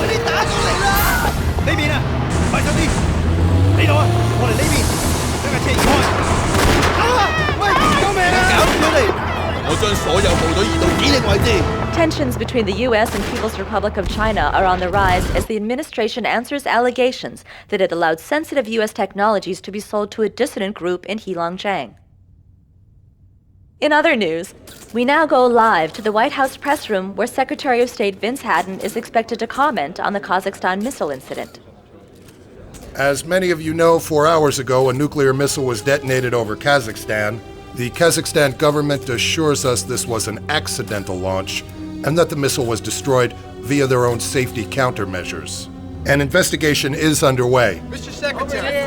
你打過嚟啦！呢邊啊，快手啲！呢度啊，我哋呢邊，將架車移開。啊！喂，救命啊！搞咗你！我將所有部隊移到指定位置。Tensions between the U.S. and People's Republic of China are on the rise as the administration answers allegations that it allowed sensitive U.S. technologies to be sold to a dissident group in Heilongjiang. In other news, we now go live to the White House press room where Secretary of State Vince Hadden is expected to comment on the Kazakhstan missile incident. As many of you know, 4 hours ago, a nuclear missile was detonated over Kazakhstan. The Kazakhstan government assures us this was an accidental launch and that the missile was destroyed via their own safety countermeasures. An investigation is underway. Mr. Secretary!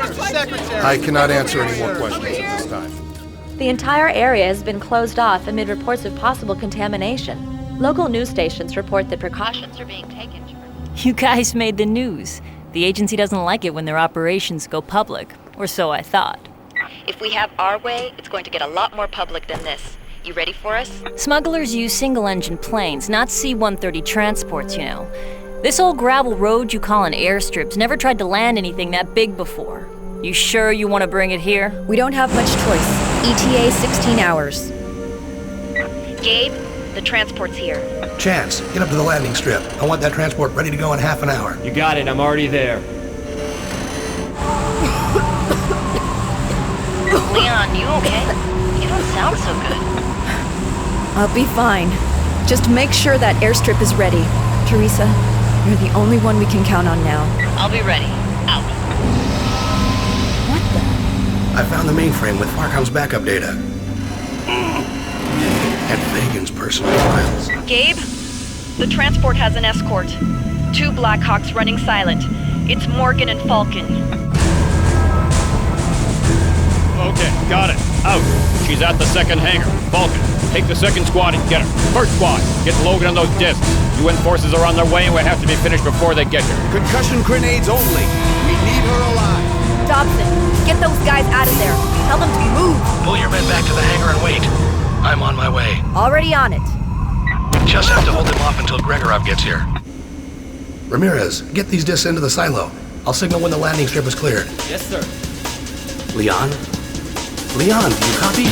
I cannot answer any more questions at this time. The entire area has been closed off amid reports of possible contamination. Local news stations report that precautions are being taken. You guys made the news. The agency doesn't like it when their operations go public, or so I thought. If we have our way, it's going to get a lot more public than this. You ready for us? Smugglers use single-engine planes, not C-130 transports, you know. This old gravel road you call an airstrip's never tried to land anything that big before. You sure you want to bring it here? We don't have much choice. ETA 16 hours. Gabe, the transport's here. Chance, get up to the landing strip. I want that transport ready to go in half an hour. You got it, I'm already there. Leon, you okay? You don't sound so good. I'll be fine. Just make sure that airstrip is ready. Teresa, you're the only one we can count on now. I'll be ready. Out. What the? I found the mainframe with Farcom's backup data. And Fagan's personal files. Gabe, the transport has an escort. 2 Blackhawks running silent. It's Morgan and Falcon. Okay, got it. Out. She's at the second hangar. Falcon, take the second squad and get her. First squad, get Logan on those discs. UN forces are on their way and we have to be finished before they get here. Concussion grenades only. We need her alive. Dobson, get those guys out of there. Tell them to be moved. Pull your men back to the hangar and wait. I'm on my way. Already on it. Just have to hold them off until Gregorov gets here. Ramirez, get these discs into the silo. I'll signal when the landing strip is cleared. Yes, sir. Leon? Leon, do you copy?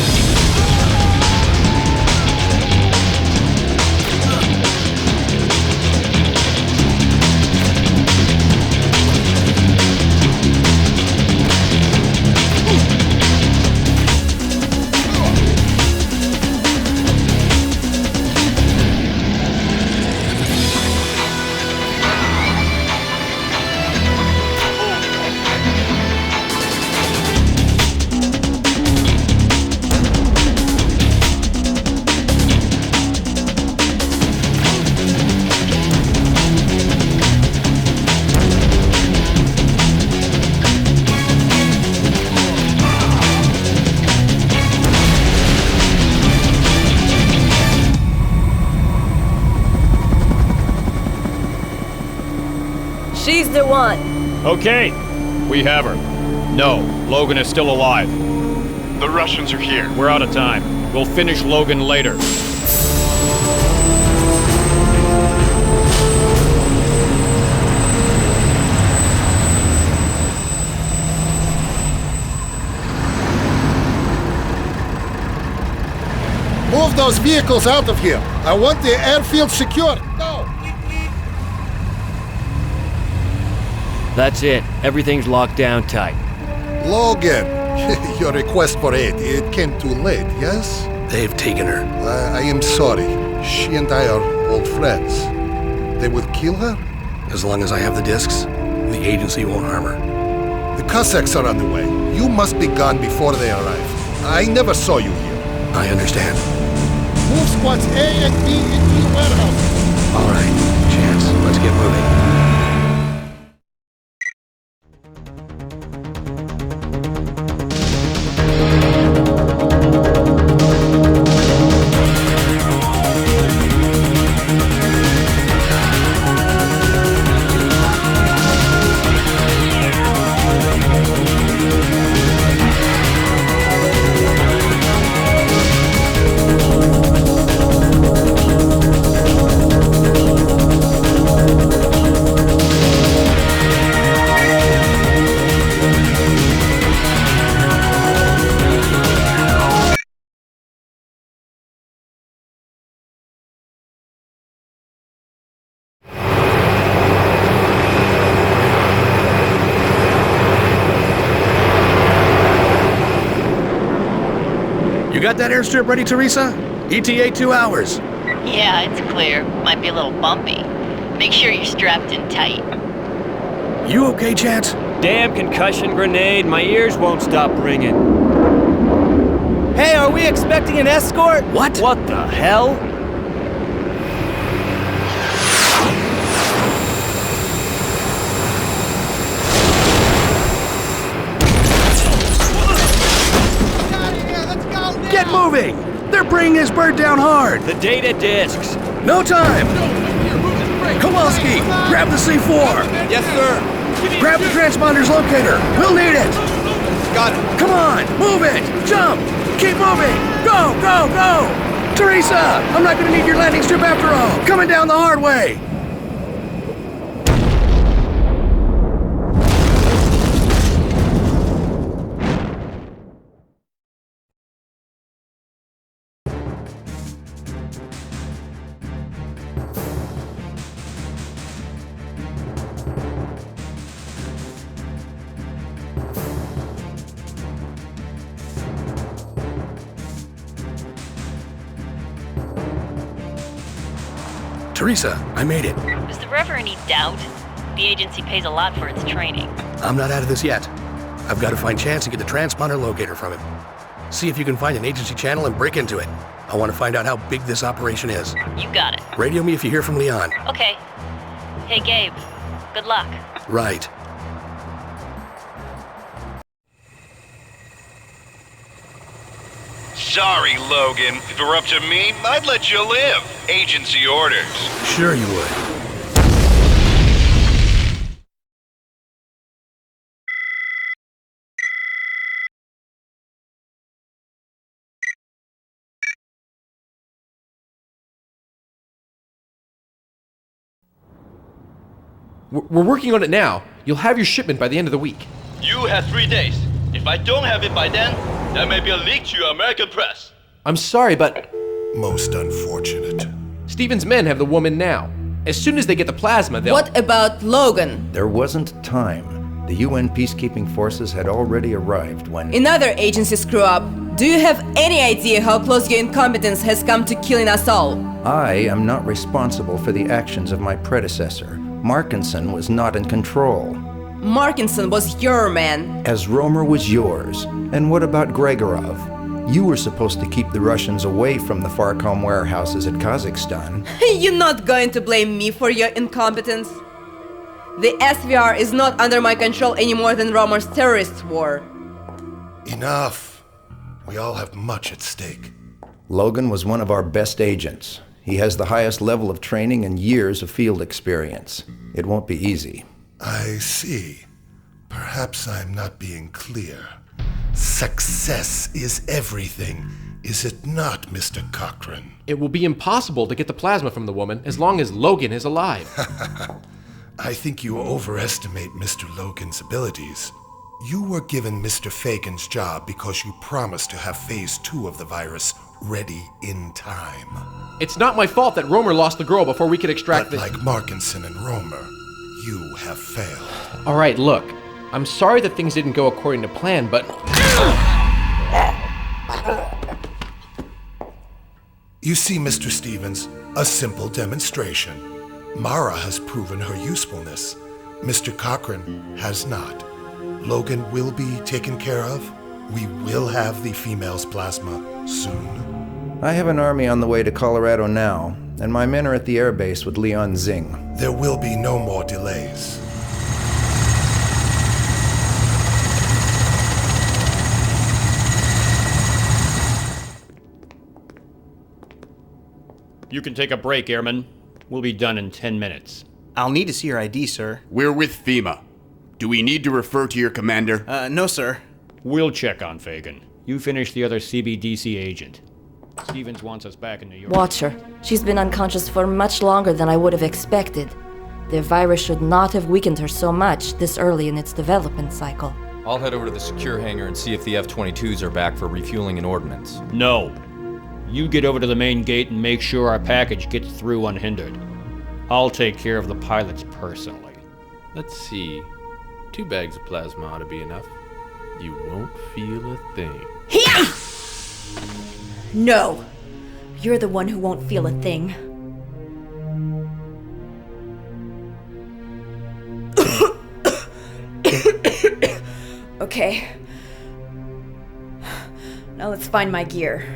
She's the one. Okay, we have her. No, Logan is still alive. The Russians are here. We're out of time. We'll finish Logan later. Move those vehicles out of here. I want the airfield secure. Go! That's it. Everything's locked down tight. Logan, your request for aid, it came too late, yes? They've taken her. I am sorry. She and I are old friends. They would kill her? As long as I have the discs, the agency won't harm her. The Cossacks are on the way. You must be gone before they arrive. I never saw you here. I understand. Move squads A and B into the warehouse. All right, Chance, let's get moving. got that airstrip ready, Teresa? ETA 2 hours. Yeah, it's clear. Might be a little bumpy. Make sure you're strapped in tight. You okay, Chance? Damn concussion grenade, my ears won't stop ringing. Hey, are we expecting an escort? What? What the hell? Get moving! They're bringing this bird down hard! The data discs. No time! Kowalski, grab the C4! Yes, sir. Grab the transponder's locator! We'll need it! Got it. Come on! Move it! Jump! Keep moving! Go! Go! Go! Teresa! I'm not gonna need your landing strip after all! Coming down the hard way! Teresa, I made it. Is there ever any doubt? The agency pays a lot for its training. I'm not out of this yet. I've got to find Chance and get the transponder locator from him. See if you can find an agency channel and break into it. I want to find out how big this operation is. You got it. Radio me if you hear from Leon. Okay. Hey, Gabe. Good luck. Right. Sorry, Logan. If it were up to me, I'd let you live. Agency orders. Sure you would. We're working on it now. You'll have your shipment by the end of the week. You have 3 days. If I don't have it by then, there may be a leak to your American press. I'm sorry, but... Most unfortunate. Stephen's men have the woman now. As soon as they get the plasma, they'll... What about Logan? There wasn't time. The UN peacekeeping forces had already arrived when... Another agency screw up. Do you have any idea how close your incompetence has come to killing us all? I am not responsible for the actions of my predecessor. Markinson was not in control. Markinson was your man. As Romer was yours. And what about Gregorov? You were supposed to keep the Russians away from the Farcom warehouses at Kazakhstan. You're not going to blame me for your incompetence. The SVR is not under my control any more than Romer's terrorist war. Enough. We all have much at stake. Logan was one of our best agents. He has the highest level of training and years of field experience. It won't be easy. I see. Perhaps I'm not being clear. Success is everything, is it not, Mr. Cochran? It will be impossible to get the plasma from the woman as long as Logan is alive. I think you overestimate Mr. Logan's abilities. You were given Mr. Fagan's job because you promised to have Phase 2 of the virus ready in time. It's not my fault that Romer lost the girl before we could extract But like Markinson and Romer, you have failed. All right, look. I'm sorry that things didn't go according to plan, but... You see, Mr. Stevens, a simple demonstration. Mara has proven her usefulness. Mr. Cochran has not. Logan will be taken care of. We will have the female's plasma soon. I have an army on the way to Colorado now, and my men are at the airbase with Leon Zing. There will be no more delays. You can take a break, Airman. We'll be done in 10 minutes. I'll need to see your ID, sir. We're with FEMA. Do we need to refer to your commander? No, sir. We'll check on Fagan. You finish the other CBDC agent. Stevens wants us back in New York. Watch her. She's been unconscious for much longer than I would have expected. The virus should not have weakened her so much this early in its development cycle. I'll head over to the secure hangar and see if the F-22s are back for refueling and ordnance. No. You get over to the main gate and make sure our package gets through unhindered. I'll take care of the pilots personally. Let's see. 2 bags of plasma ought to be enough. You won't feel a thing. Here! No! You're the one who won't feel a thing. Okay. Now let's find my gear.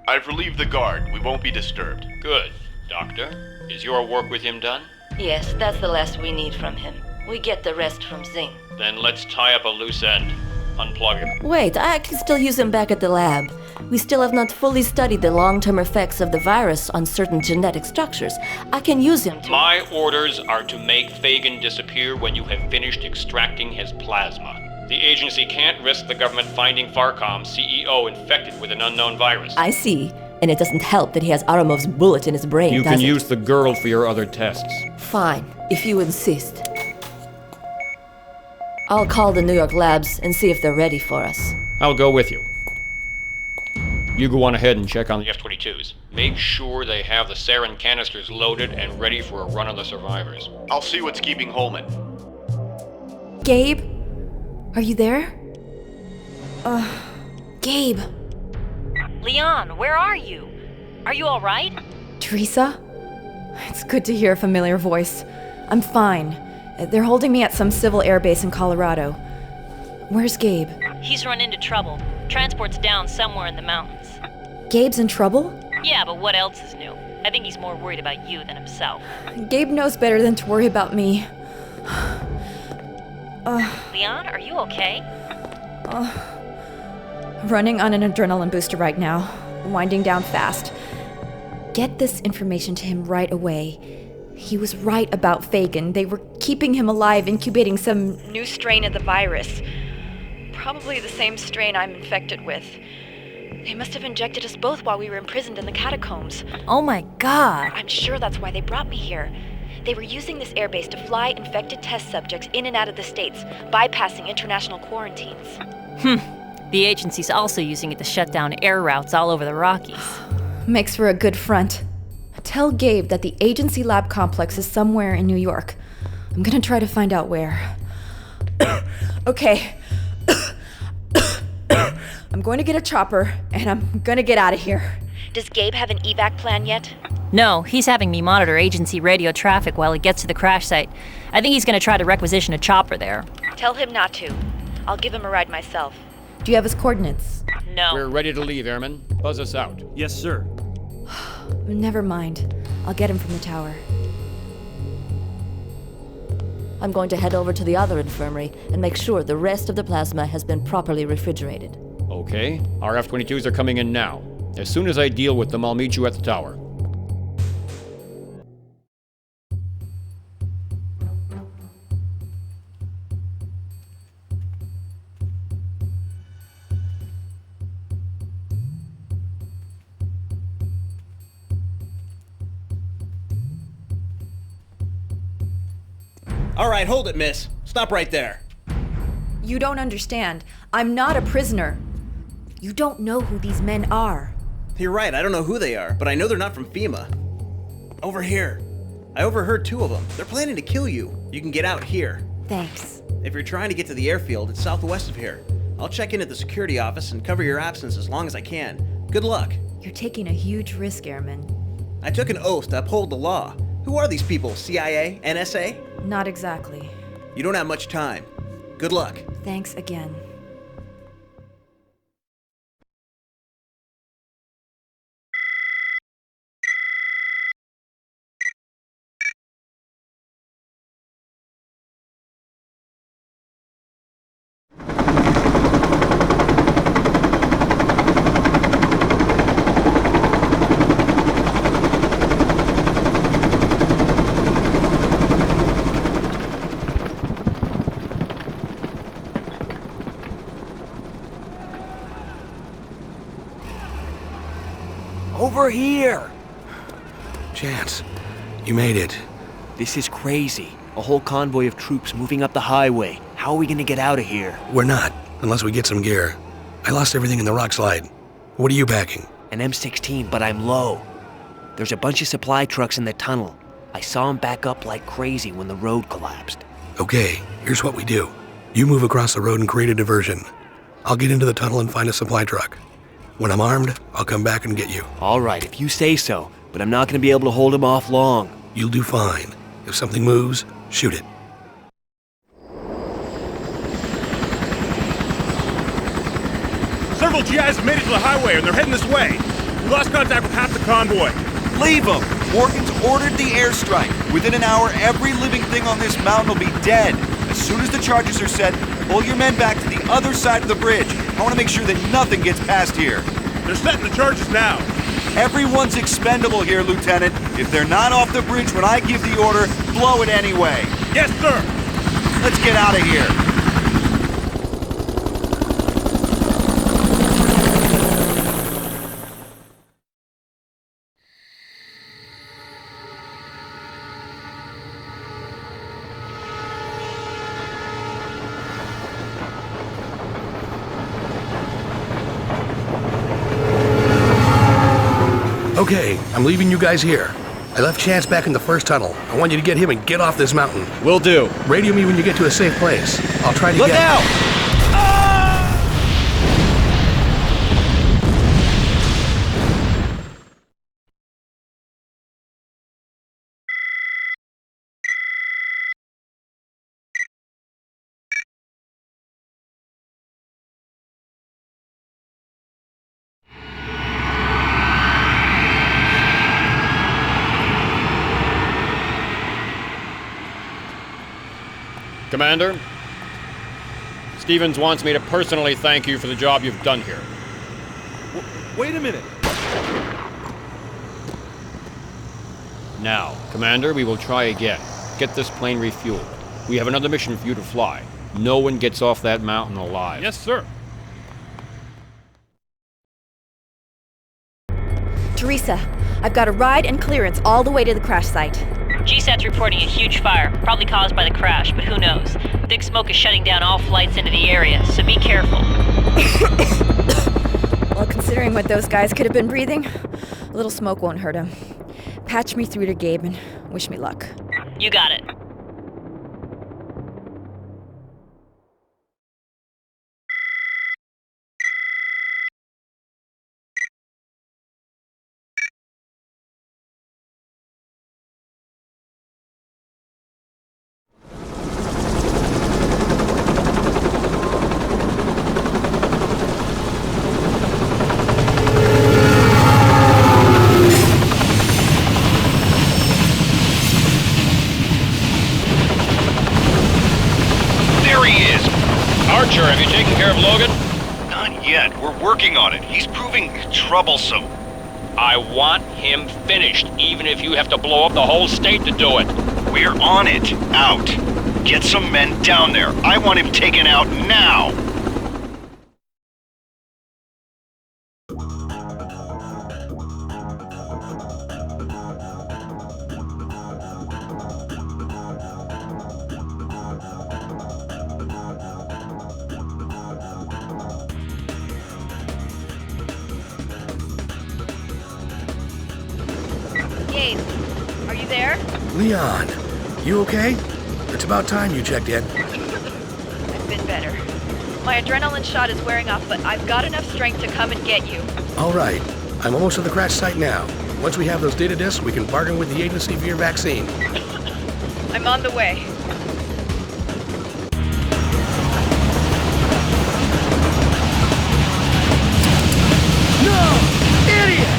I've relieved the guard. We won't be disturbed. Good. Doctor, is your work with him done? Yes, that's the last we need from him. We get the rest from Zing. Then let's tie up a loose end. Unplug him. Wait, I can still use him back at the lab. We still have not fully studied the long-term effects of the virus on certain genetic structures. I can use him to... My orders are to make Fagan disappear when you have finished extracting his plasma. The agency can't risk the government finding Farcom's CEO infected with an unknown virus. I see. And it doesn't help that he has Aramov's bullet in his brain, You does can it? use the girl for your other tests. Fine, if you insist. I'll call the New York labs and see if they're ready for us. I'll go with you. You go on ahead and check on the F-22s. Make sure they have the sarin canisters loaded and ready for a run on the survivors. I'll see what's keeping Holman. Gabe? Are you there? Gabe. Leon, where are you? Are you all right? Teresa? It's good to hear a familiar voice. I'm fine. They're holding me at some civil airbase in Colorado. Where's Gabe? He's run into trouble. Transport's down somewhere in the mountains. Gabe's in trouble? Yeah, but what else is new? I think he's more worried about you than himself. Gabe knows better than to worry about me. Leon, are you okay? Running on an adrenaline booster right now. Winding down fast. Get this information to him right away. He was right about Fagan. They were keeping him alive, incubating some new strain of the virus. Probably the same strain I'm infected with. They must have injected us both while we were imprisoned in the catacombs. Oh my god. I'm sure that's why they brought me here. They were using this airbase to fly infected test subjects in and out of the States, bypassing international quarantines. The agency's also using it to shut down air routes all over the Rockies. Makes for a good front. Tell Gabe that the agency lab complex is somewhere in New York. I'm gonna try to find out where. Okay. I'm going to get a chopper, and I'm gonna get out of here. Does Gabe have an evac plan yet? No, he's having me monitor agency radio traffic while he gets to the crash site. I think he's gonna try to requisition a chopper there. Tell him not to. I'll give him a ride myself. Do you have his coordinates? No. We're ready to leave, Airman. Buzz us out. Yes, sir. Never mind. I'll get him from the tower. I'm going to head over to the other infirmary and make sure the rest of the plasma has been properly refrigerated. Okay, our F-22s are coming in now. As soon as I deal with them, I'll meet you at the tower. All right, hold it, miss. Stop right there. You don't understand. I'm not a prisoner. You don't know who these men are. You're right, I don't know who they are, but I know they're not from FEMA. Over here. I overheard 2 of them. They're planning to kill you. You can get out here. Thanks. If you're trying to get to the airfield, it's southwest of here. I'll check in at the security office and cover your absence as long as I can. Good luck. You're taking a huge risk, Airman. I took an oath to uphold the law. Who are these people? CIA? NSA? Not exactly. You don't have much time. Good luck. Thanks again. Over here! Chance, you made it. This is crazy. A whole convoy of troops moving up the highway. How are we gonna get out of here? We're not, unless we get some gear. I lost everything in the rock slide. What are you packing? An M16, but I'm low. There's a bunch of supply trucks in the tunnel. I saw them back up like crazy when the road collapsed. Okay, here's what we do. You move across the road and create a diversion. I'll get into the tunnel and find a supply truck. When I'm armed, I'll come back and get you. All right, if you say so, but I'm not going to be able to hold him off long. You'll do fine. If something moves, shoot it. Several GIs have made it to the highway and they're heading this way. We lost contact with half the convoy. Leave them! Morgan's ordered the airstrike. Within an hour, every living thing on this mountain will be dead. As soon as the charges are set, pull your men back to the other side of the bridge. I want to make sure that nothing gets past here. They're setting the charges now. Everyone's expendable here, Lieutenant. If they're not off the bridge when I give the order, blow it anyway. Yes, sir. Let's get out of here. Okay, I'm leaving you guys here. I left Chance back in the first tunnel. I want you to get him and get off this mountain. Will do. Radio me when you get to a safe place. I'll try to Look get... out! Commander, Stevens wants me to personally thank you for the job you've done here. Wait a minute. Now, Commander, we will try again. Get this plane refueled. We have another mission for you to fly. No one gets off that mountain alive. Yes, sir. Teresa, I've got a ride and clearance all the way to the crash site. GSAT's reporting a huge fire, probably caused by the crash, but who knows? Thick smoke is shutting down all flights into the area, so be careful. Well, considering what those guys could have been breathing, a little smoke won't hurt them. Patch me through to Gabe and wish me luck. You got it. Archer, have you taken care of Logan? Not yet. We're working on it. He's proving troublesome. I want him finished, even if you have to blow up the whole state to do it. We're on it. Out. Get some men down there. I want him taken out now. Gabe, are you there? Leon, you okay? It's about time you checked in. I've been better. My adrenaline shot is wearing off, but I've got enough strength to come and get you. All right. I'm almost at the crash site now. Once we have those data disks, we can bargain with the agency for your vaccine. I'm on the way. No! Idiot!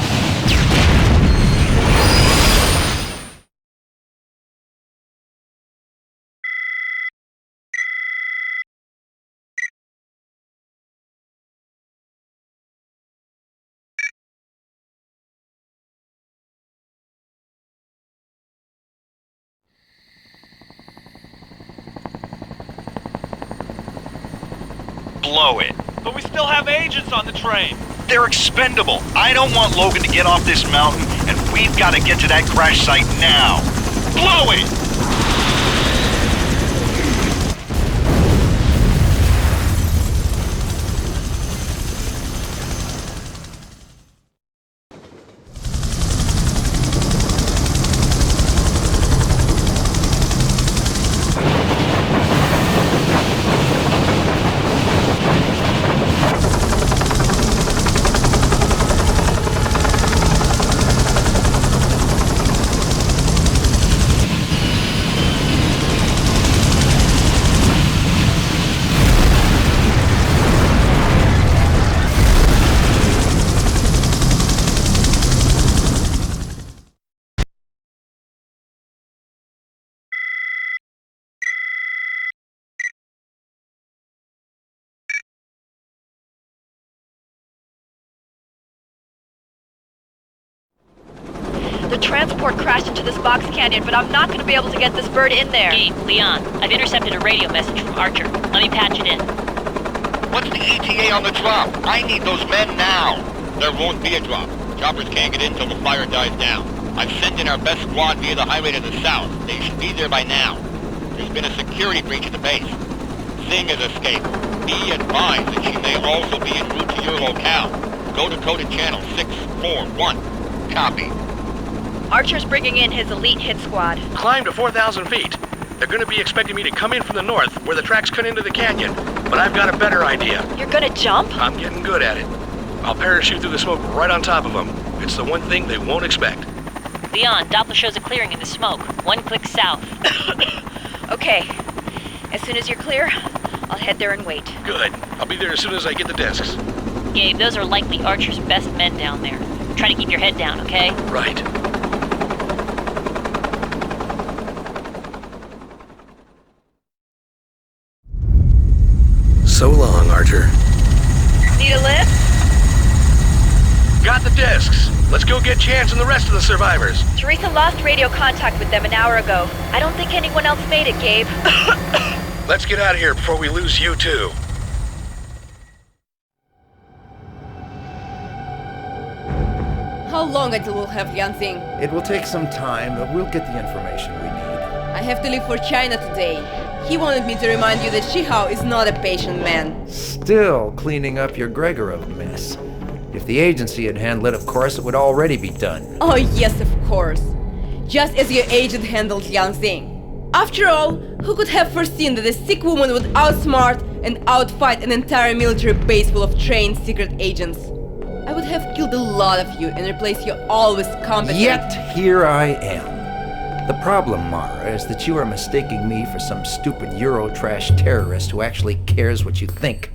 Blow it. But we still have agents on the train. They're expendable. I don't want Logan to get off this mountain, and we've got to get to that crash site now. Blow it! The transport crashed into this box canyon, but I'm not going to be able to get this bird in there. Gabe, Leon, I've intercepted a radio message from Archer. Let me patch it in. What's the ETA on the drop? I need those men now. There won't be a drop. Choppers can't get in till the fire dies down. I've sent in our best squad via the highway to the south. They should be there by now. There's been a security breach at the base. Singh has escaped. Be advised that she may also be en route to your locale. Go to coded channel 641. Copy. Archer's bringing in his elite hit squad. Climb to 4,000 feet. They're gonna be expecting me to come in from the north, where the tracks cut into the canyon. But I've got a better idea. You're gonna jump? I'm getting good at it. I'll parachute through the smoke right on top of them. It's the one thing they won't expect. Leon, Doppler shows a clearing in the smoke. 1 click south. Okay. As soon as you're clear, I'll head there and wait. Good. I'll be there as soon as I get the discs. Gabe, those are likely Archer's best men down there. Try to keep your head down, okay? Right. So long, Archer. Need a lift? Got the discs. Let's go get Chance and the rest of the survivors. Teresa lost radio contact with them an hour ago. I don't think anyone else made it, Gabe. Let's get out of here before we lose you too. How long until we'll have Yanxing? It will take some time, but we'll get the information we need. I have to leave for China today. He wanted me to remind you that Shihao is not a patient man. Still cleaning up your Gregorov mess. If the agency had handled it, of course, it would already be done. Oh yes, of course. Just as your agent handled Yanxing. After all, who could have foreseen that a sick woman would outsmart and outfight an entire military base full of trained secret agents? I would have killed a lot of you and replaced you all with competent... Yet here I am. The problem, Mara, is that you are mistaking me for some stupid Eurotrash terrorist who actually cares what you think.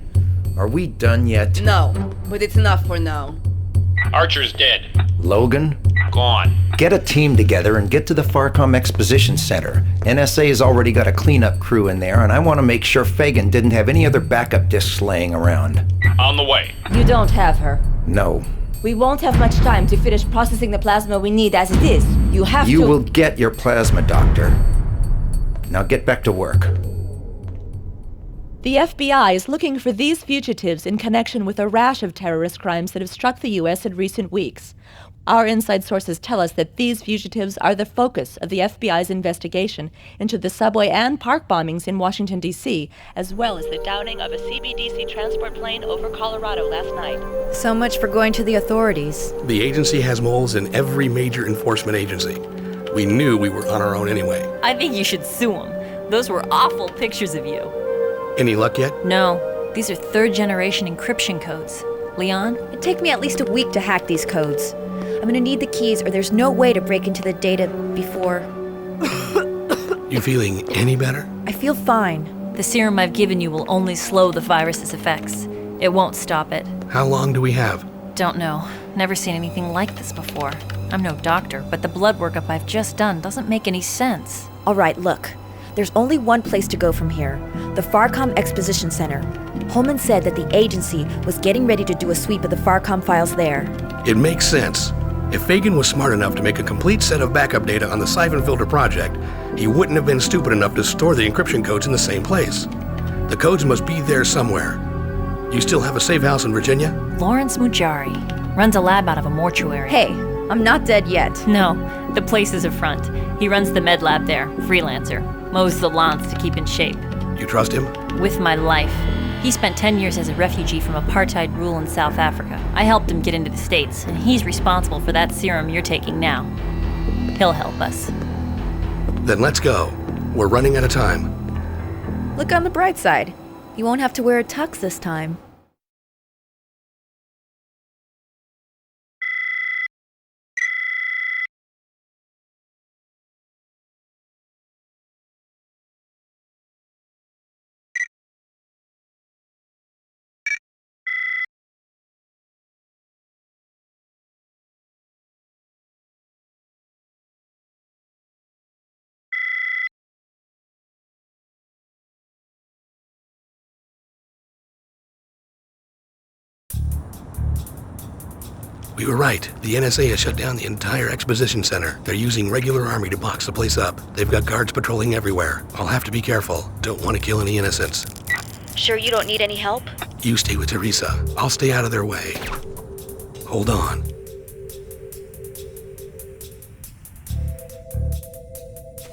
Are we done yet? No, but it's enough for now. Archer's dead. Logan? Gone. Get a team together and get to the Farcom Exposition Center. NSA has already got a cleanup crew in there, and I want to make sure Fagan didn't have any other backup discs laying around. On the way. You don't have her. No. We won't have much time to finish processing the plasma we need as it is. You have to... You will get your plasma, Doctor. Now get back to work. The FBI is looking for these fugitives in connection with a rash of terrorist crimes that have struck the U.S. in recent weeks. Our inside sources tell us that these fugitives are the focus of the FBI's investigation into the subway and park bombings in Washington, D.C., as well as the downing of a CBDC transport plane over Colorado last night. So much for going to the authorities. The agency has moles in every major enforcement agency. We knew we were on our own anyway. I think you should sue them. Those were awful pictures of you. Any luck yet? No. These are third-generation encryption codes. Leon? It'd take me at least a week to hack these codes. I'm gonna need the keys or there's no way to break into the data before... You feeling any better? I feel fine. The serum I've given you will only slow the virus's effects. It won't stop it. How long do we have? Don't know. Never seen anything like this before. I'm no doctor, but the blood workup I've just done doesn't make any sense. All right, look. There's only one place to go from here. The Farcom Exposition Center. Holman said that the agency was getting ready to do a sweep of the Farcom files there. It makes sense. If Fagan was smart enough to make a complete set of backup data on the Syphon filter project, he wouldn't have been stupid enough to store the encryption codes in the same place. The codes must be there somewhere. You still have a safe house in Virginia? Lawrence Mujari runs a lab out of a mortuary. Hey, I'm not dead yet. No, the place is a front. He runs the med lab there, freelancer. Mows the lawns to keep in shape. You trust him? With my life. He spent 10 years as a refugee from apartheid rule in South Africa. I helped him get into the States, and he's responsible for that serum you're taking now. He'll help us. Then let's go. We're running out of time. Look on the bright side. You won't have to wear a tux this time. We were right. The NSA has shut down the entire Exposition Center. They're using regular army to box the place up. They've got guards patrolling everywhere. I'll have to be careful. Don't want to kill any innocents. Sure you don't need any help? You stay with Teresa. I'll stay out of their way. Hold on.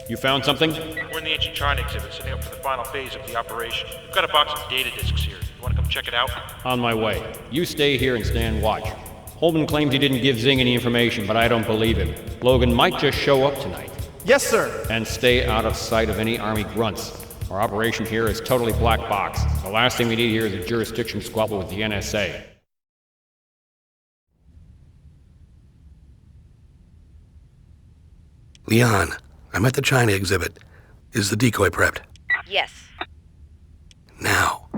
You found something? We're in the ancient China exhibit, setting up for the final phase of the operation. We've got a box of data disks here. You want to come check it out? On my way. You stay here and stand watch. Holman claims he didn't give Zing any information, but I don't believe him. Logan might just show up tonight. Yes, sir. And stay out of sight of any Army grunts. Our operation here is totally black box. The last thing we need here is a jurisdiction squabble with the NSA. Leon, I'm at the China exhibit. Is the decoy prepped? Yes. Now.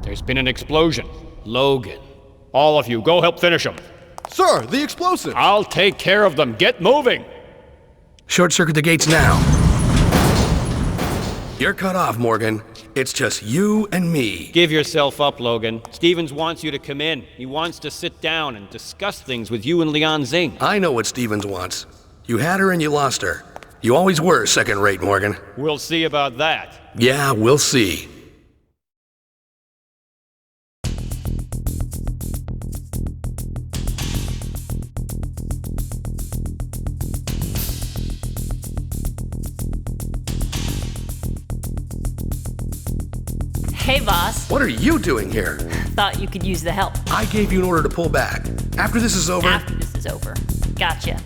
There's been an explosion. Logan. All of you, go help finish them. Sir, the explosive! I'll take care of them. Get moving! Short circuit the gates now. You're cut off, Morgan. It's just you and me. Give yourself up, Logan. Stevens wants you to come in. He wants to sit down and discuss things with you and Leon Zing. I know what Stevens wants. You had her and you lost her. You always were second-rate, Morgan. We'll see about that. Yeah, we'll see. Hey, boss. What are you doing here? Thought you could use the help. I gave you an order to pull back. After this is over... After this is over. Gotcha.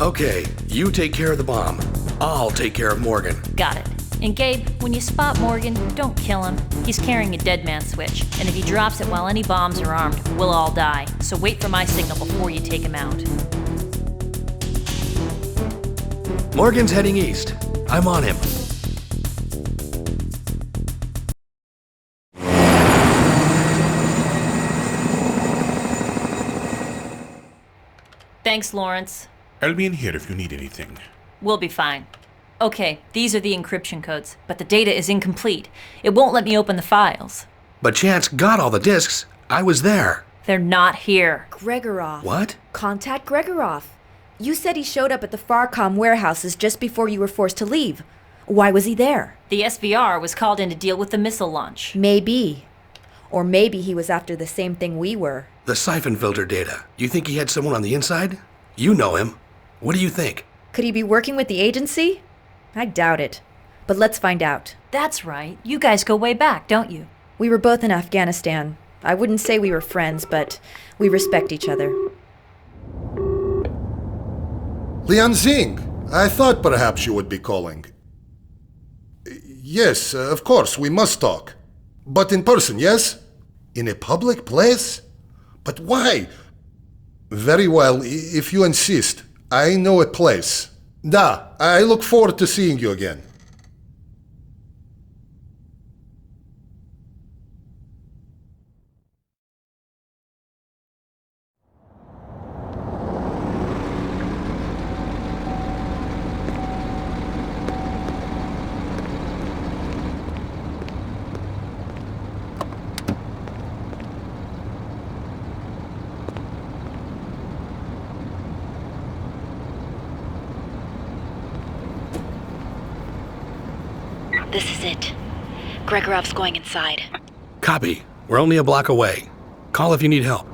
Okay, you take care of the bomb. I'll take care of Morgan. Got it. And Gabe, when you spot Morgan, don't kill him. He's carrying a dead man switch, and if he drops it while any bombs are armed, we'll all die. So wait for my signal before you take him out. Morgan's heading east. I'm on him. Thanks, Lawrence. I'll be in here if you need anything. We'll be fine. Okay, these are the encryption codes, but the data is incomplete. It won't let me open the files. But Chance got all the disks. I was there. They're not here. Gregorov. What? Contact Gregorov. You said he showed up at the Farcom warehouses just before you were forced to leave. Why was he there? The SVR was called in to deal with the missile launch. Maybe. Or maybe he was after the same thing we were. The Syphon filter data. You think he had someone on the inside? You know him. What do you think? Could he be working with the agency? I doubt it. But let's find out. That's right. You guys go way back, don't you? We were both in Afghanistan. I wouldn't say we were friends, but we respect each other. Leon Zing, I thought perhaps you would be calling. Yes, of course, we must talk. But in person, yes? In a public place? But why? Very well, if you insist. I know a place. Da, I look forward to seeing you again. This is it. Gregorov's going inside. Copy. We're only a block away. Call if you need help.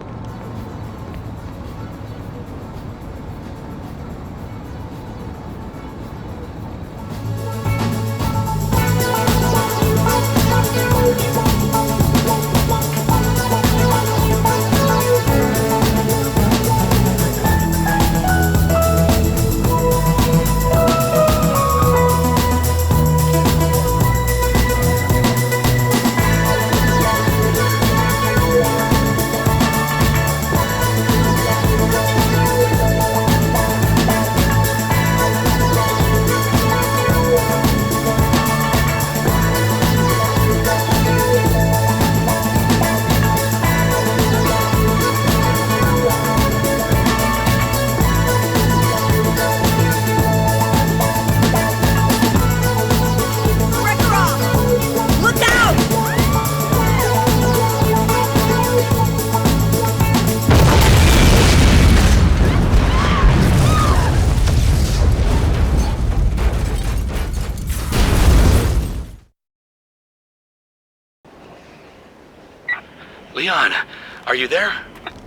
Are you there?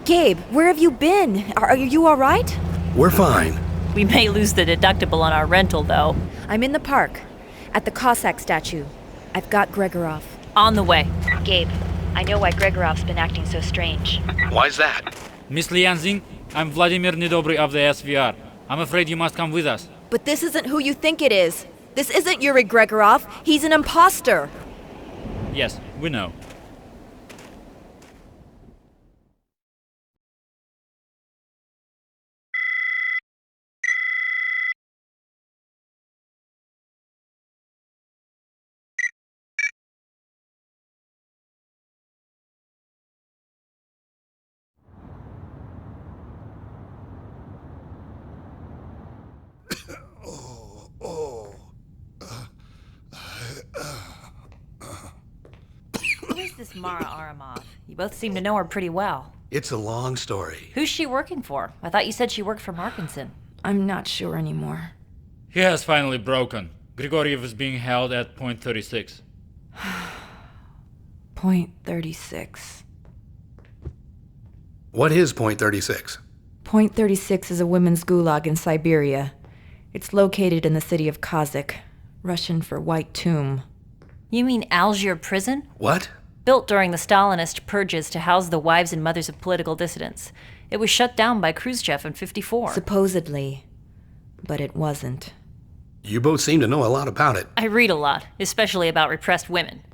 Gabe, where have you been? Are you all right? We're fine. We may lose the deductible on our rental, though. I'm in the park, at the Cossack statue. I've got Gregorov. On the way. Gabe, I know why Gregorov's been acting so strange. Why's that? Miss Lianxing, I'm Vladimir Nedobry of the SVR. I'm afraid you must come with us. But this isn't who you think it is. This isn't Yuri Gregorov. He's an imposter. Yes, we know. Who is this Mara Aramov? You both seem to know her pretty well. It's a long story. Who's she working for? I thought you said she worked for Markinson. I'm not sure anymore. He has finally broken. Grigoriev is being held at point 36. Point 36. What is point 36? Point 36 is a women's gulag in Siberia. It's located in the city of Kazakh, Russian for White Tomb. You mean Algier prison? What? Built during the Stalinist purges to house the wives and mothers of political dissidents. It was shut down by Khrushchev in '54. Supposedly. But it wasn't. You both seem to know a lot about it. I read a lot, especially about repressed women.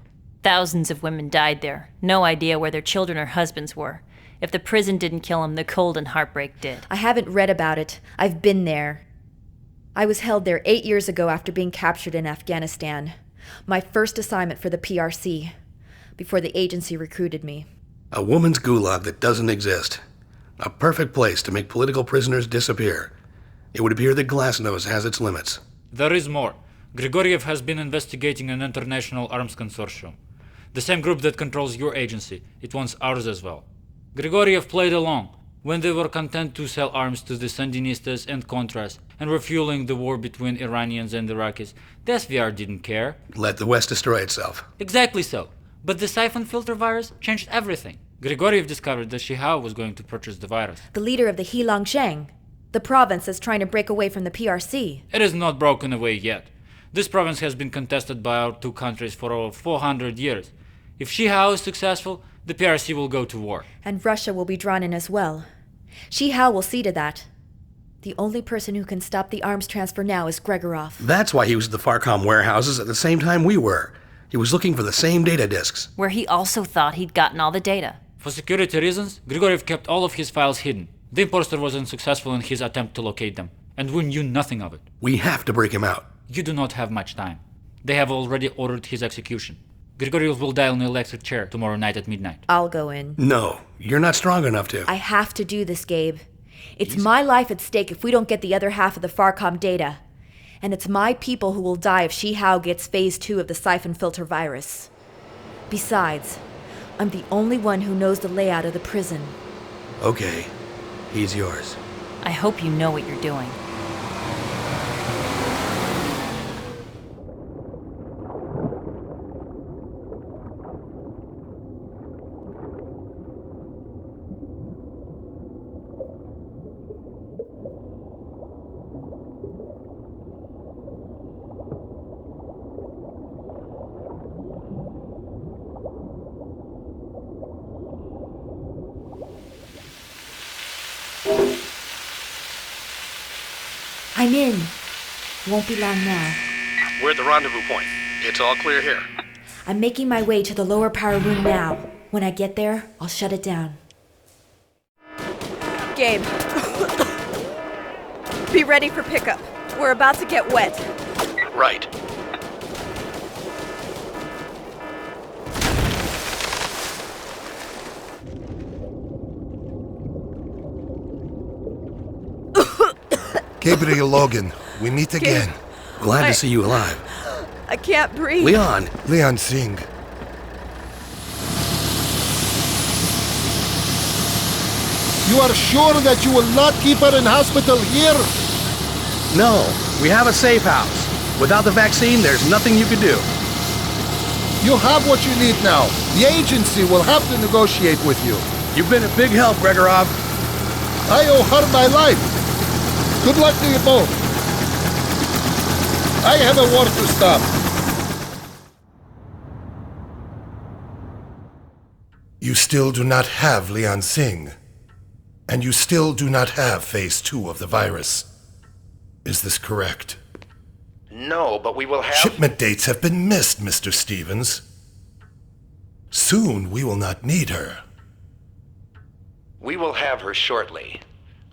Thousands of women died there. No idea where their children or husbands were. If the prison didn't kill them, the cold and heartbreak did. I haven't read about it. I've been there. I was held there 8 years ago after being captured in Afghanistan. My first assignment for the PRC, before the agency recruited me. A woman's gulag that doesn't exist. A perfect place to make political prisoners disappear. It would appear that Glasnost has its limits. There is more. Grigoriev has been investigating an international arms consortium. The same group that controls your agency. It wants ours as well. Grigoriev played along when they were content to sell arms to the Sandinistas and Contras and were fueling the war between Iranians and Iraqis. The SVR didn't care. Let the West destroy itself. Exactly so. But the Syphon filter virus changed everything. Grigoriev discovered that Shihao was going to purchase the virus. The leader of the Heilongjiang, the province that's trying to break away from the PRC. It is not broken away yet. This province has been contested by our two countries for over 400 years. If Shihao is successful, the PRC will go to war. And Russia will be drawn in as well. Shihao will see to that. The only person who can stop the arms transfer now is Gregorov. That's why he was at the Farcom warehouses at the same time we were. He was looking for the same data disks. Where he also thought he'd gotten all the data. For security reasons, Grigoriev kept all of his files hidden. The imposter was unsuccessful in his attempt to locate them, and we knew nothing of it. We have to break him out. You do not have much time. They have already ordered his execution. Grigoriev will die on the electric chair tomorrow night at midnight. I'll go in. No, you're not strong enough to. I have to do this, Gabe. It's my life at stake if we don't get the other half of the Farcom data. And it's my people who will die if Shihao gets phase 2 of the Syphon filter virus. Besides, I'm the only one who knows the layout of the prison. Okay, he's yours. I hope you know what you're doing. I'm in. Won't be long now. We're at the rendezvous point. It's all clear here. I'm making my way to the lower power room now. When I get there, I'll shut it down. Gabe. Be ready for pickup. We're about to get wet. Right. Gabriel Logan, we meet again. Glad to see you alive. I can't breathe. Leon. Leon Singh. You are sure that you will not keep her in hospital here? No, we have a safe house. Without the vaccine, there's nothing you could do. You have what you need now. The agency will have to negotiate with you. You've been a big help, Gregorov. I owe her my life. Good luck to you both. I have a war to stop. You still do not have Leon Singh. And you still do not have Phase 2 of the virus. Is this correct? No, but we will have... Shipment dates have been missed, Mr. Stevens. Soon we will not need her. We will have her shortly.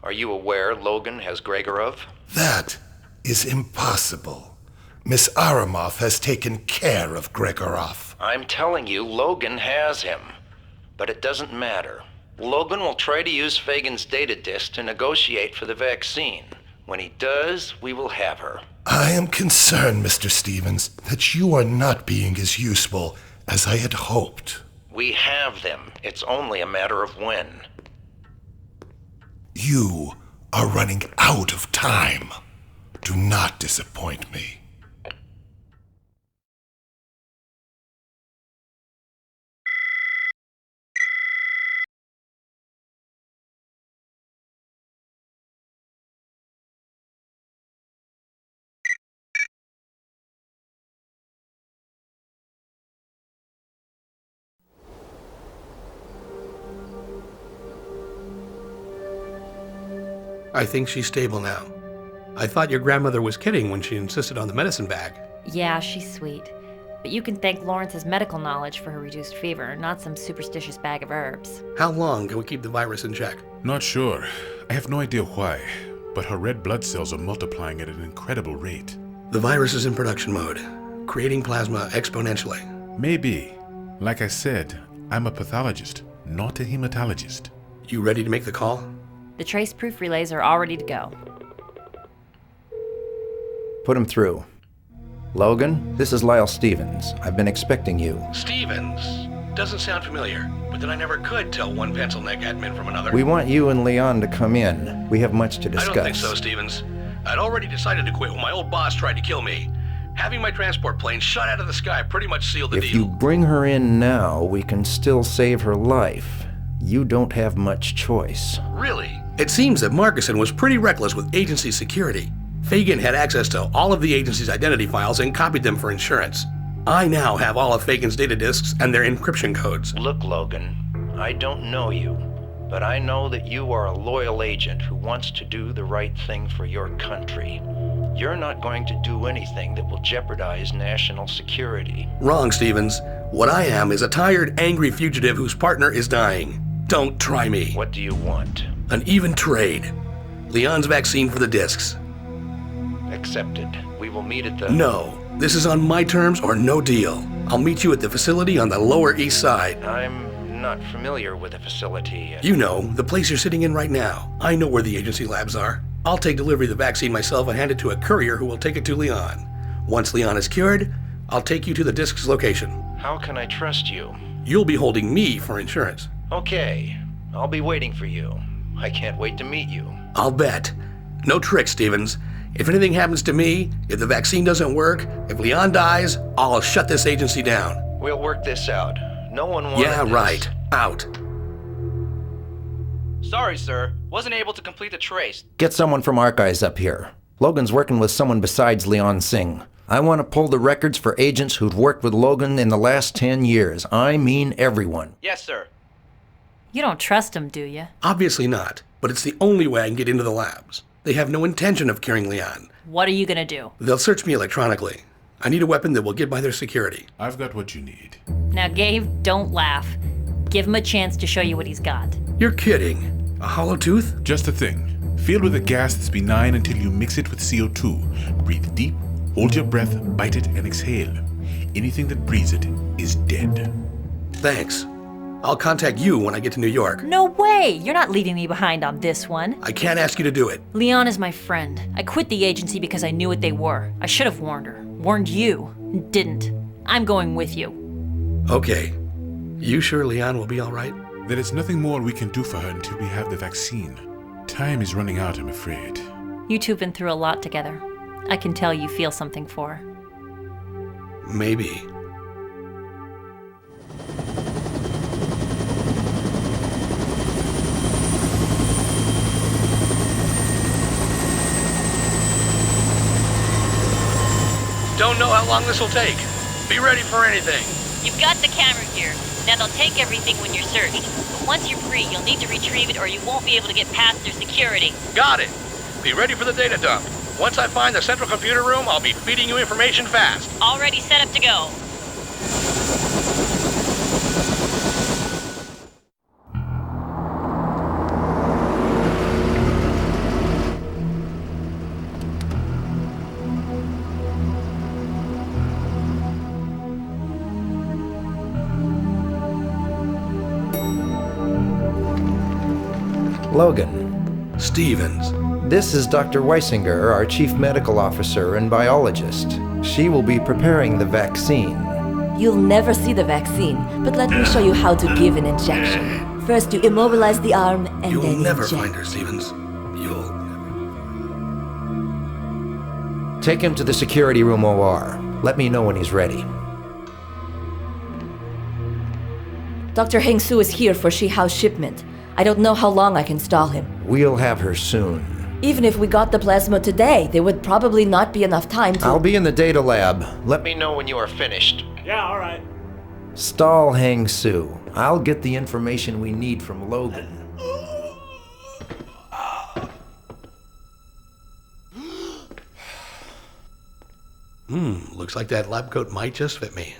Are you aware Logan has Gregorov? That is impossible. Miss Aramov has taken care of Gregorov. I'm telling you, Logan has him. But it doesn't matter. Logan will try to use Fagan's data disk to negotiate for the vaccine. When he does, we will have her. I am concerned, Mr. Stevens, that you are not being as useful as I had hoped. We have them. It's only a matter of when. You are running out of time. Do not disappoint me. I think she's stable now. I thought your grandmother was kidding when she insisted on the medicine bag. Yeah, she's sweet. But you can thank Lawrence's medical knowledge for her reduced fever, not some superstitious bag of herbs. How long can we keep the virus in check? Not sure. I have no idea why, but her red blood cells are multiplying at an incredible rate. The virus is in production mode, creating plasma exponentially. Maybe. Like I said, I'm a pathologist, not a hematologist. You ready to make the call? The trace-proof relays are all ready to go. Put him through. Logan, this is Lyle Stevens. I've been expecting you. Stevens? Doesn't sound familiar, but then I never could tell one pencil neck admin from another. We want you and Leon to come in. We have much to discuss. I don't think so, Stevens. I'd already decided to quit when my old boss tried to kill me. Having my transport plane shot out of the sky pretty much sealed the deal. If you bring her in now, we can still save her life. You don't have much choice. Really? It seems that Markuson was pretty reckless with agency security. Fagan had access to all of the agency's identity files and copied them for insurance. I now have all of Fagan's data disks and their encryption codes. Look, Logan, I don't know you, but I know that you are a loyal agent who wants to do the right thing for your country. You're not going to do anything that will jeopardize national security. Wrong, Stevens. What I am is a tired, angry fugitive whose partner is dying. Don't try me. What do you want? An even trade. Leon's vaccine for the discs. Accepted. We will meet at the... No. This is on my terms or no deal. I'll meet you at the facility on the Lower East Side. I'm not familiar with the facility. You know, the place you're sitting in right now. I know where the agency labs are. I'll take delivery of the vaccine myself and hand it to a courier who will take it to Leon. Once Leon is cured, I'll take you to the disc's location. How can I trust you? You'll be holding me for insurance. Okay. I'll be waiting for you. I can't wait to meet you. I'll bet. No tricks, Stevens. If anything happens to me, if the vaccine doesn't work, if Leon dies, I'll shut this agency down. We'll work this out. No one wanted Yeah, this. right. Out. Sorry, sir. Wasn't able to complete the trace. Get someone from Archives up here. Logan's working with someone besides Leon Singh. I want to pull the records for agents who'd worked with Logan in the last 10 years. I mean everyone. Yes, sir. You don't trust him, do you? Obviously not, but it's the only way I can get into the labs. They have no intention of curing Leon. What are you gonna do? They'll search me electronically. I need a weapon that will get by their security. I've got what you need. Now, Gabe, don't laugh. Give him a chance to show you what he's got. You're kidding. A hollow tooth? Just a thing. Filled with a gas that's benign until you mix it with CO2. Breathe deep, hold your breath, bite it, and exhale. Anything that breathes it is dead. Thanks. I'll contact you when I get to New York. No way! You're not leaving me behind on this one. I can't ask you to do it. Leon is my friend. I quit the agency because I knew what they were. I should have warned her. Warned you. And didn't. I'm going with you. Okay. You sure Leon will be all right? There is nothing more we can do for her until we have the vaccine. Time is running out, I'm afraid. You two have been through a lot together. I can tell you feel something for her. Maybe. don't know how long this will take. Be ready for anything. You've got the camera gear. Now they'll take everything when you're searched. But once you're free, you'll need to retrieve it or you won't be able to get past their security. Got it. Be ready for the data dump. Once I find the central computer room, I'll be feeding you information fast. Already set up to go. Logan. Stevens. This is Dr. Weisinger, our chief medical officer and biologist. She will be preparing the vaccine. You'll never see the vaccine, but let me show you how to give an injection. First, you immobilize the arm and You'll then never inject. find her, Stevens. You'll Take him to the security room OR. Let me know when he's ready. Dr. Heng Su is here for Shihao's shipment. I don't know how long I can stall him. We'll have her soon. Even if we got the plasma today, there would probably not be enough time to— I'll be in the data lab. Let me know when you are finished. Yeah, all right. stall Heng Su. I'll get the information we need from Logan. Looks like that lab coat might just fit me.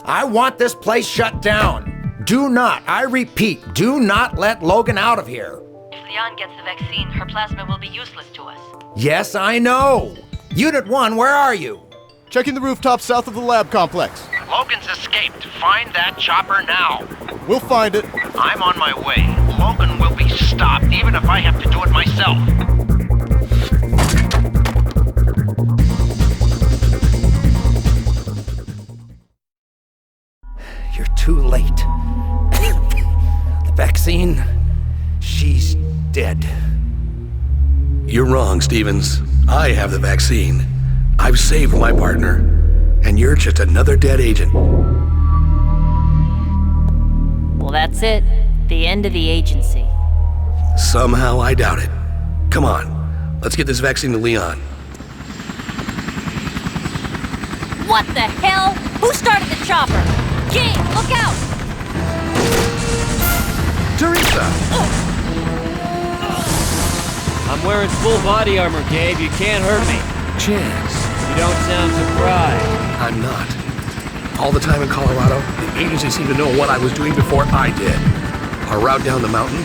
I want this place shut down. Do not, I repeat, do not let Logan out of here. If Leon gets the vaccine, her plasma will be useless to us. Yes, I know. Unit 1, where are you? Checking the rooftop south of the lab complex. Logan's escaped. Find that chopper now. We'll find it. I'm on my way. Logan will be stopped, even if I have to do it myself. You're too late. The vaccine, she's dead. You're wrong, Stevens. I have the vaccine. I've saved my partner, and you're just another dead agent. Well, that's it. The end of the agency. Somehow I doubt it. Come on, let's get this vaccine to Leon. What the hell? Who started the chopper? Gene, look out! Teresa! I'm wearing full body armor, Gabe. You can't hurt me. Chance. You don't sound surprised. I'm not. All the time in Colorado, the agency seemed to know what I was doing before I did. Our route down the mountain,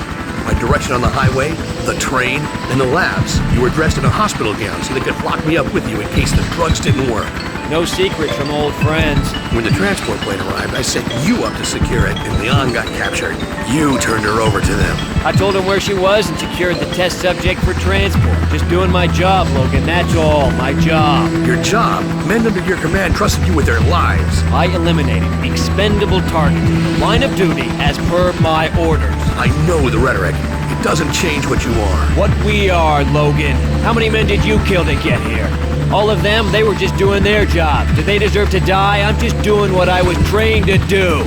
my direction on the highway, the train, and the labs. You were dressed in a hospital gown so they could lock me up with you in case the drugs didn't work. No secrets from old friends. When the transport plane arrived, I set you up to secure it, and Leon got captured. You turned her over to them. I told him where she was and secured the test subject for transport. Just doing my job, Logan, that's all. My job. Your job? Men under your command trusted you with their lives. I eliminated expendable targets. Line of duty as per my orders. I know the rhetoric. It doesn't change what you are. What we are, Logan. How many men did you kill to get here? All of them, they were just doing their job. Do they deserve to die? I'm just doing what I was trained to do.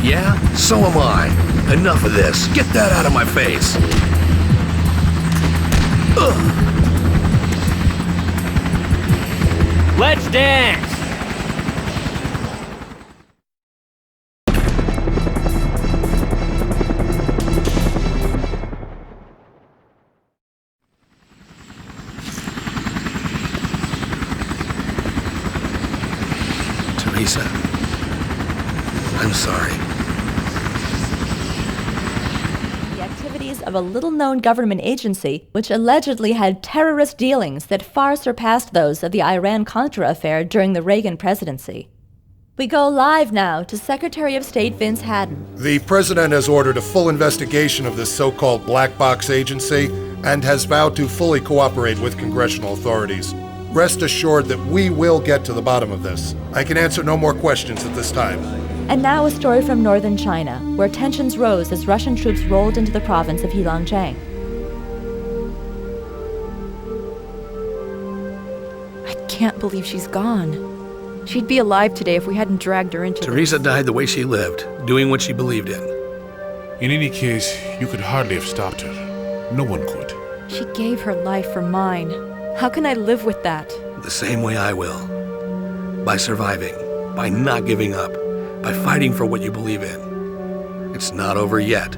Yeah? So am I. Enough of this. Get that out of my face. Ugh. Let's dance! Teresa, I'm sorry. The activities of a little-known government agency, which allegedly had terrorist dealings that far surpassed those of the Iran-Contra affair during the Reagan presidency. We go live now to Secretary of State Vince Hadden. The president has ordered a full investigation of this so-called black box agency and has vowed to fully cooperate with congressional authorities. Rest assured that we will get to the bottom of this. I can answer no more questions at this time. And now a story from northern China, where tensions rose as Russian troops rolled into the province of Heilongjiang. I can't believe she's gone. She'd be alive today if we hadn't dragged her into Teresa died the way she lived, doing what she believed in. In any case, you could hardly have stopped her. No one could. She gave her life for mine. How can I live with that? The same way I will. By surviving, by not giving up, by fighting for what you believe in. It's not over yet.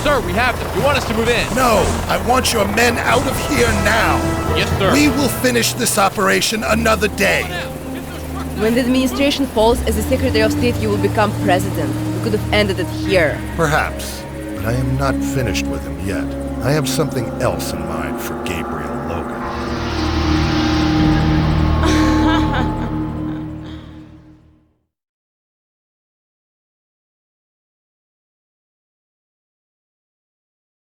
Sir, we have them. You want us to move in? No, I want your men out of here now. Yes, sir. We will finish this operation another day. When the administration falls, as the Secretary of State, you will become president. We could have ended it here. Perhaps, but I am not finished with him yet. I have something else in mind for Gabriel.